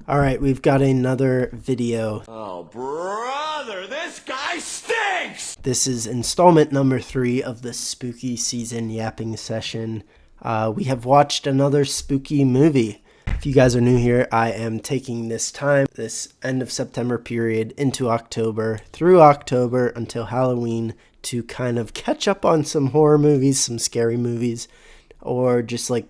All right, we've got another video. Oh, brother, this guy stinks! This is installment number 3 of the Spooky Season Yapping Session. We have watched another spooky movie. If you guys are new here, I am taking this time, this end of September period, into October, through October until Halloween, to kind of catch up on some horror movies, some scary movies, or just like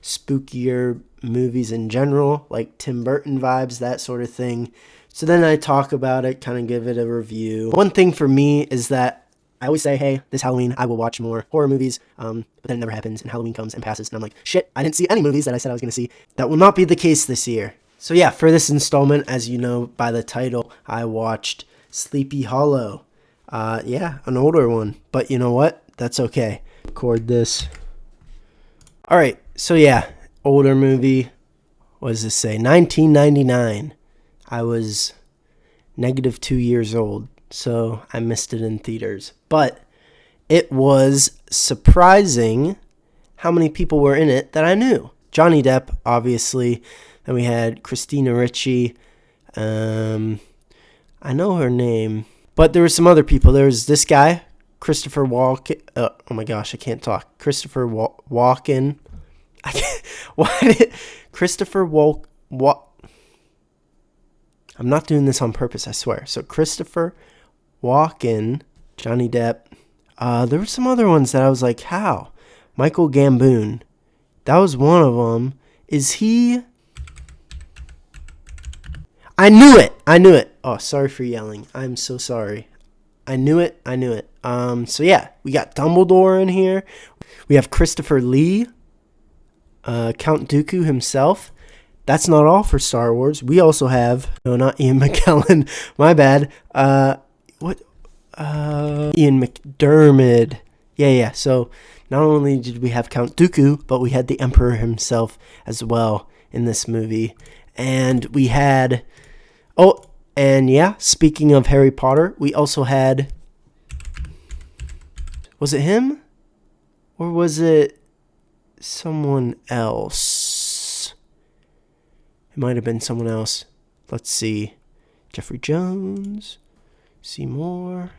spookier movies in general, like Tim Burton vibes, that sort of thing. So then I talk about it, kind of give it a review. One thing for me is that I always say, hey, this Halloween I will watch more horror movies, but then it never happens, and Halloween comes and passes, and I'm like, shit, I didn't see any movies that I said I was going to see. That will not be the case this year. So yeah, for this installment, as you know by the title, I watched Sleepy Hollow. Yeah, an older one, but you know what? That's okay. Record this. All right, so yeah, older movie. What does this say? 1999. I was -2 years old, so I missed it in theaters. But it was surprising how many people were in it that I knew. Johnny Depp, obviously. Then we had Christina Ricci. I know her name. But there were some other people. There was this guy, Christopher Walken. Oh my gosh, I can't talk. Christopher Walken. I can't. Why did Christopher I'm not doing this on purpose, I swear. So Christopher Walken, Johnny Depp. There were some other ones that I was like, how? Michael Gambon. That was one of them. Is he? I knew it. Oh, sorry for yelling. I'm so sorry. I knew it. So yeah, we got Dumbledore in here. We have Christopher Lee, Count Dooku himself. That's not all for Star Wars. We also have, no, not Ian McKellen. My bad. Ian McDermott. Yeah. So not only did we have Count Dooku, but we had the Emperor himself as well in this movie. And we had, speaking of Harry Potter, we also had, was it him? Or was it someone else? It might have been someone else. Let's see. Jeffrey Jones, Seymour,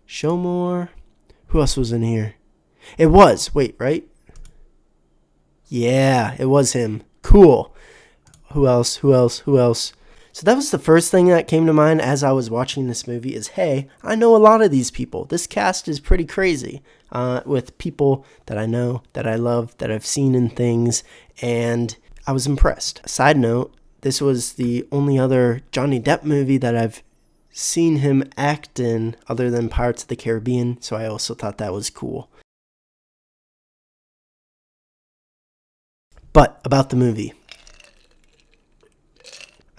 Showmore. Who else was in here? It was. Wait, right? Yeah, it was him. Cool. Who else? So that was the first thing that came to mind as I was watching this movie is, hey, I know a lot of these people. This cast is pretty crazy with people that I know, that I love, that I've seen in things, and I was impressed. Side note, this was the only other Johnny Depp movie that I've seen him act in other than Pirates of the Caribbean, so I also thought that was cool. But about the movie,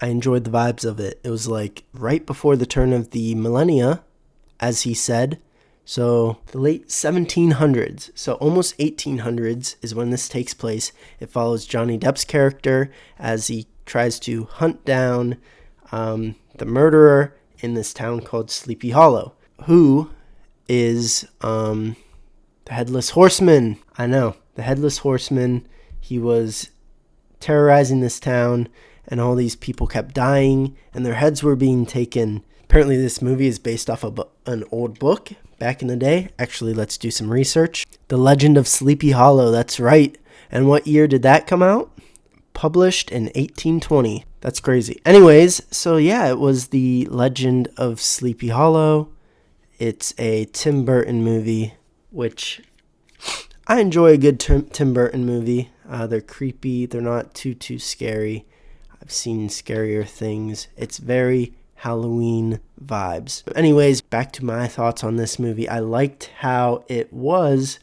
I enjoyed the vibes of it. It was like right before the turn of the millennia, as he said. So the late 1700s, so almost 1800s is when this takes place. It follows Johnny Depp's character as he tries to hunt down the murderer in this town called Sleepy Hollow, who is the Headless Horseman. I know, the Headless Horseman. He was terrorizing this town, and all these people kept dying, and their heads were being taken. Apparently, this movie is based off of an old book back in the day. Actually, let's do some research. The Legend of Sleepy Hollow, that's right. And what year did that come out? Published in 1820. That's crazy. Anyways, so yeah, it was The Legend of Sleepy Hollow. It's a Tim Burton movie, which I enjoy a good Tim Burton movie. They're creepy. They're not too scary. I've seen scarier things. It's very Halloween vibes. Anyways, back to my thoughts on this movie. I liked how it was.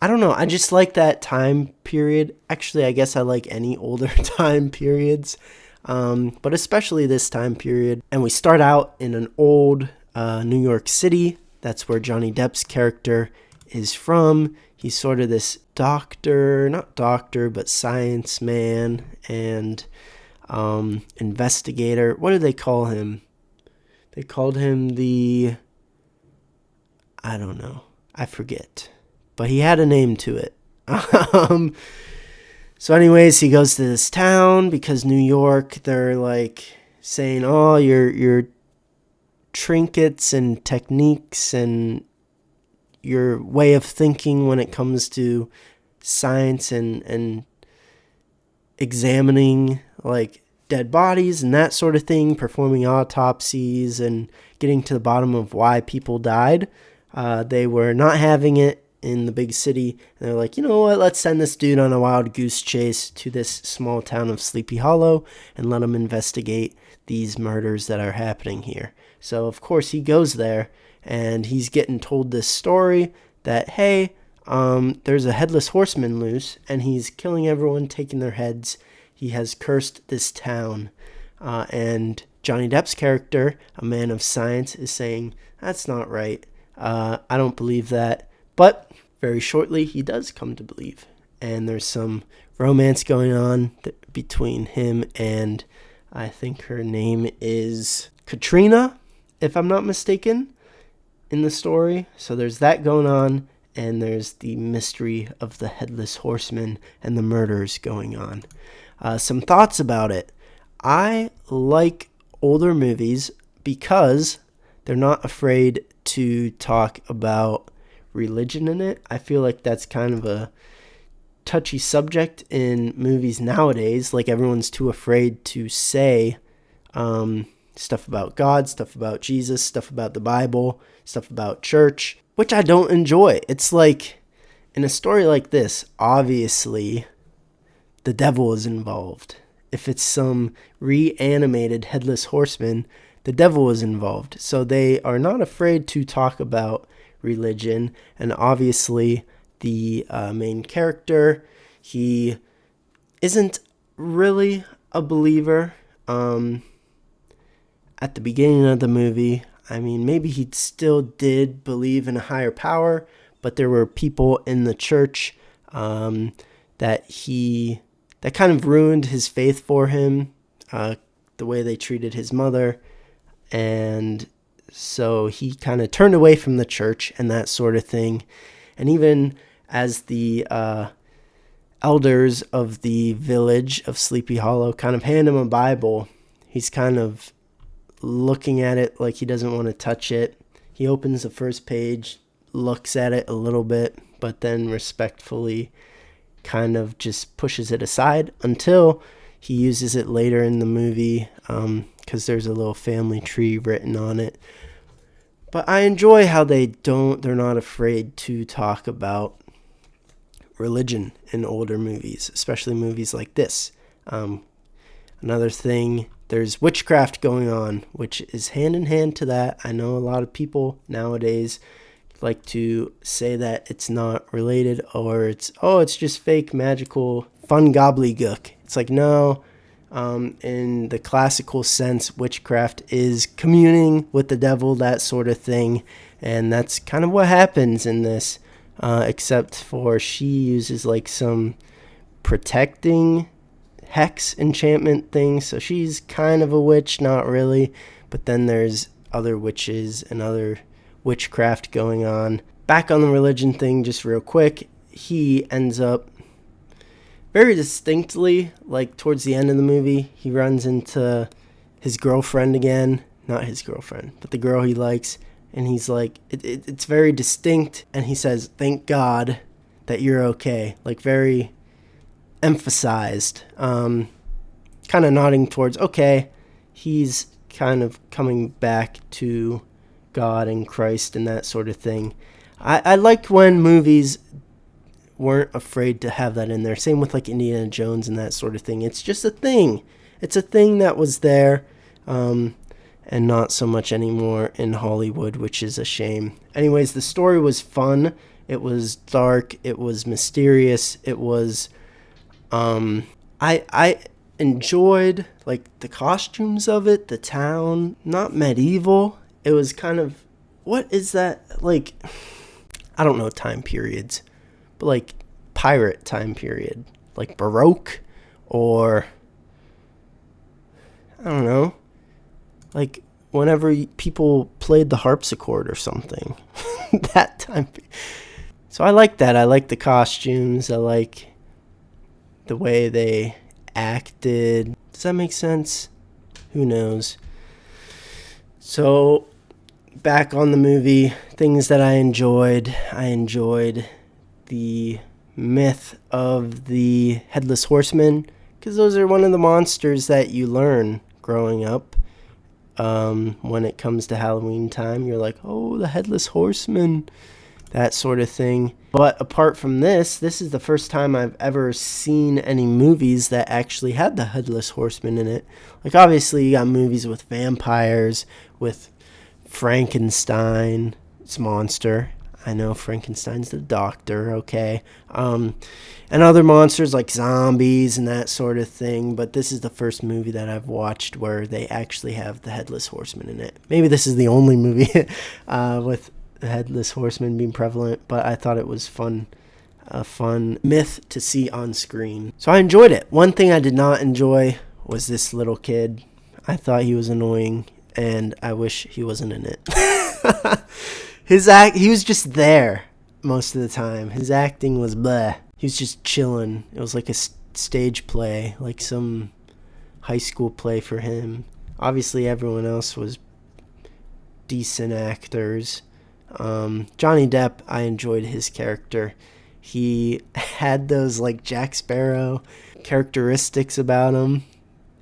I don't know. I just like that time period. Actually, I guess I like any older time periods, but especially this time period. And we start out in an old New York City. That's where Johnny Depp's character is from. He's sort of this not doctor, but science man and investigator. What do they call him? They called him I don't know. I forget. But he had a name to it. So anyways, he goes to this town because New York, they're like saying, oh, your trinkets and techniques and your way of thinking when it comes to science and examining like dead bodies and that sort of thing, performing autopsies and getting to the bottom of why people died. They were not having it in the big city. And they're like, you know what, let's send this dude on a wild goose chase to this small town of Sleepy Hollow and let him investigate these murders that are happening here. So of course he goes there and he's getting told this story that, hey, there's a headless horseman loose and he's killing everyone, taking their heads. He has cursed this town. And Johnny Depp's character, a man of science, is saying, that's not right. I don't believe that. But very shortly, he does come to believe. And there's some romance going on between him and, I think her name is Katrina, if I'm not mistaken, in the story. So there's that going on. And there's the mystery of the Headless Horseman and the murders going on. Some thoughts about it. I like older movies because they're not afraid to talk about religion in it. I feel like that's kind of a touchy subject in movies nowadays. Like everyone's too afraid to say stuff about God, stuff about Jesus, stuff about the Bible, stuff about church, which I don't enjoy. It's like, in a story like this, obviously, the devil is involved. If it's some reanimated headless horseman, the devil is involved. So they are not afraid to talk about religion. And obviously, the main character, he isn't really a believer. At the beginning of the movie, I mean, maybe he still did believe in a higher power, but there were people in the church that kind of ruined his faith for him, the way they treated his mother. And so he kind of turned away from the church and that sort of thing. And even as the elders of the village of Sleepy Hollow kind of hand him a Bible, he's kind of looking at it like he doesn't want to touch it. He opens the first page, looks at it a little bit, but then respectfully kind of just pushes it aside until he uses it later in the movie, because there's a little family tree written on it. But I enjoy how they're not afraid to talk about religion in older movies, especially movies like this. Another thing, there's witchcraft going on, which is hand in hand to that. I know a lot of people nowadays like to say that it's not related, or it's just fake magical fun gobbledygook. It's like, no, in the classical sense, witchcraft is communing with the devil, that sort of thing. And that's kind of what happens in this, except for she uses like some protecting hex enchantment thing, so she's kind of a witch, not really, but then there's other witches and other witchcraft going on. Back on the religion thing, just real quick, he ends up very distinctly, like towards the end of the movie, he runs into his girlfriend again, not his girlfriend, but the girl he likes, and he's like, it's very distinct, and he says, thank God that you're okay, like very emphasized, kind of nodding towards, okay, he's kind of coming back to God and Christ and that sort of thing. I like when movies weren't afraid to have that in there. Same with like Indiana Jones and that sort of thing. It's just a thing. It's a thing that was there, and not so much anymore in Hollywood, which is a shame. Anyways, the story was fun. It was dark. It was mysterious. It was I enjoyed like the costumes of it, the town, not medieval. It was kind of, what is that? Like, I don't know time periods, but like pirate time period, like Baroque, or I don't know, like whenever people played the harpsichord or something, that time. So I like that. I like the costumes. I like the way they acted. Does that make sense? Who knows? So, back on the movie, things that I enjoyed. I enjoyed the myth of the Headless Horseman, because those are one of the monsters that you learn growing up. When it comes to Halloween time, you're like, oh, the Headless Horseman, that sort of thing. But apart from this is the first time I've ever seen any movies that actually had the Headless Horseman in it. Like, obviously, you got movies with vampires, with Frankenstein's monster. I know Frankenstein's the doctor, okay. And other monsters like zombies and that sort of thing. But this is the first movie that I've watched where they actually have the Headless Horseman in it. Maybe this is the only movie with the Headless Horseman being prevalent, but I thought it was a fun myth to see on screen. So I enjoyed it. One thing I did not enjoy was this little kid. I thought he was annoying, and I wish he wasn't in it. He was just there most of the time. His acting was bleh. He was just chilling. It was like a stage play, like some high school play for him. Obviously, everyone else was decent actors. Johnny Depp, I enjoyed his character. He had those like Jack Sparrow characteristics about him.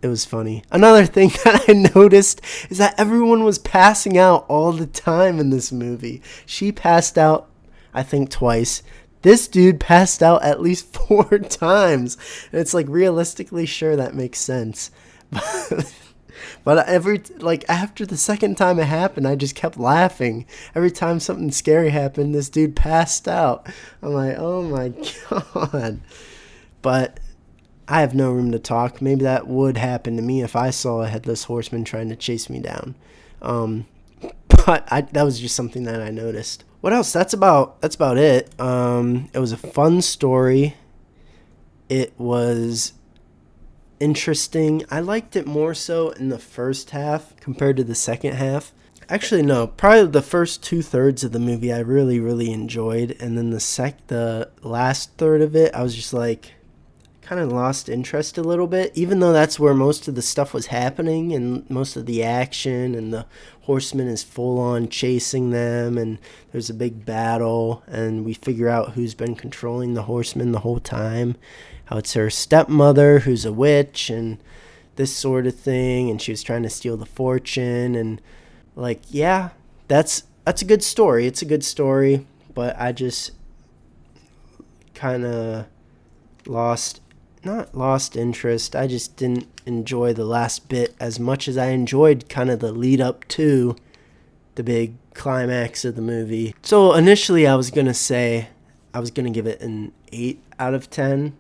It was funny. Another thing that I noticed is that everyone was passing out all the time in this movie. She passed out, I think, twice. This dude passed out at least 4 times. And it's like, realistically, sure, that makes sense. But after the second time it happened, I just kept laughing. Every time something scary happened, this dude passed out. I'm like, oh my God. But I have no room to talk. Maybe that would happen to me if I saw a Headless Horseman trying to chase me down. But that was just something that I noticed. What else? That's about it. It was a fun story. It was interesting. I liked it more so in the first half compared to the second half. Actually, no. Probably the first 2/3 of the movie I really, really enjoyed. And then the last third of it, I was just like, kind of lost interest a little bit, even though that's where most of the stuff was happening and most of the action, and the horseman is full on chasing them, and there's a big battle, and we figure out who's been controlling the horseman the whole time, how it's her stepmother who's a witch and this sort of thing, and she was trying to steal the fortune, and like, yeah, that's a good story. It's a good story, but I just kind of not lost interest. I just didn't enjoy the last bit as much as I enjoyed kind of the lead up to the big climax of the movie. So initially I was going to give it an 8 out of 10.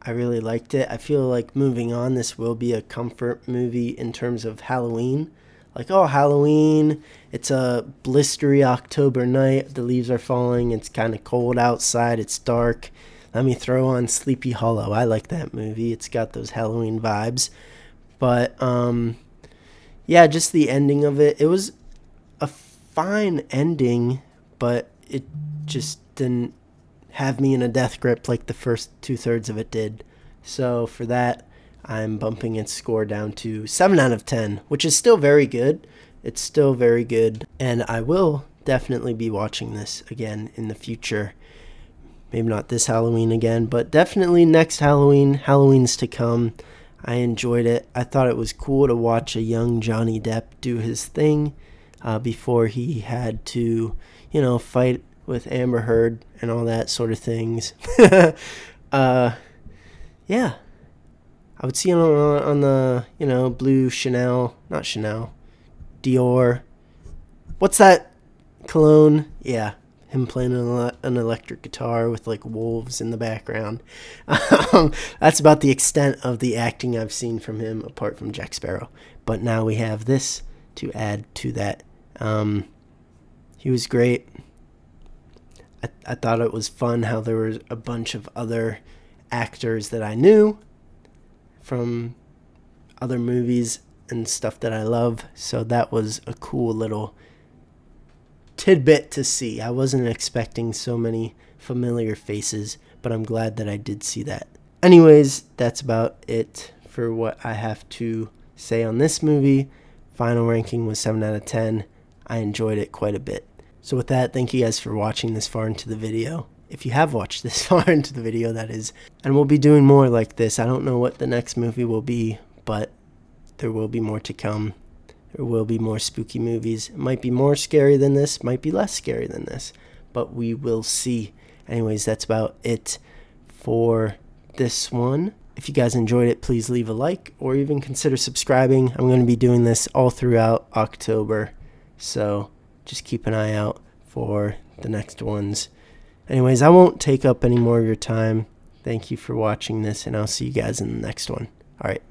I really liked it. I feel like moving on, this will be a comfort movie in terms of Halloween. Like, oh, Halloween, it's a blistery October night. The leaves are falling. It's kind of cold outside. It's dark. Let me throw on Sleepy Hollow. I like that movie. It's got those Halloween vibes. But, yeah, just the ending of it. It was a fine ending, but it just didn't have me in a death grip like the first 2/3 of it did. So for that, I'm bumping its score down to 7 out of 10, which is still very good. It's still very good. And I will definitely be watching this again in the future. Maybe not this Halloween again, but definitely next Halloween, Halloweens to come. I enjoyed it. I thought it was cool to watch a young Johnny Depp do his thing before he had to, fight with Amber Heard and all that sort of things. Yeah. I would see him on the, blue not Chanel, Dior. What's that cologne? Yeah. Him playing an electric guitar with like wolves in the background. That's about the extent of the acting I've seen from him apart from Jack Sparrow. But now we have this to add to that. He was great. I thought it was fun how there was a bunch of other actors that I knew from other movies and stuff that I love. So that was a cool little tidbit to see. I wasn't expecting so many familiar faces, but I'm glad that I did see that. Anyways, that's about it for what I have to say on this movie. Final ranking was 7 out of 10. I enjoyed it quite a bit. So with that, thank you guys for watching this far into the video. If you have watched this far into the video, that is. And we'll be doing more like this. I don't know what the next movie will be, but there will be more to come. There will be more spooky movies. It might be more scary than this, might be less scary than this, but we will see. Anyways, that's about it for this one. If you guys enjoyed it, please leave a like or even consider subscribing. I'm going to be doing this all throughout October, so just keep an eye out for the next ones. Anyways, I won't take up any more of your time. Thank you for watching this, and I'll see you guys in the next one. All right.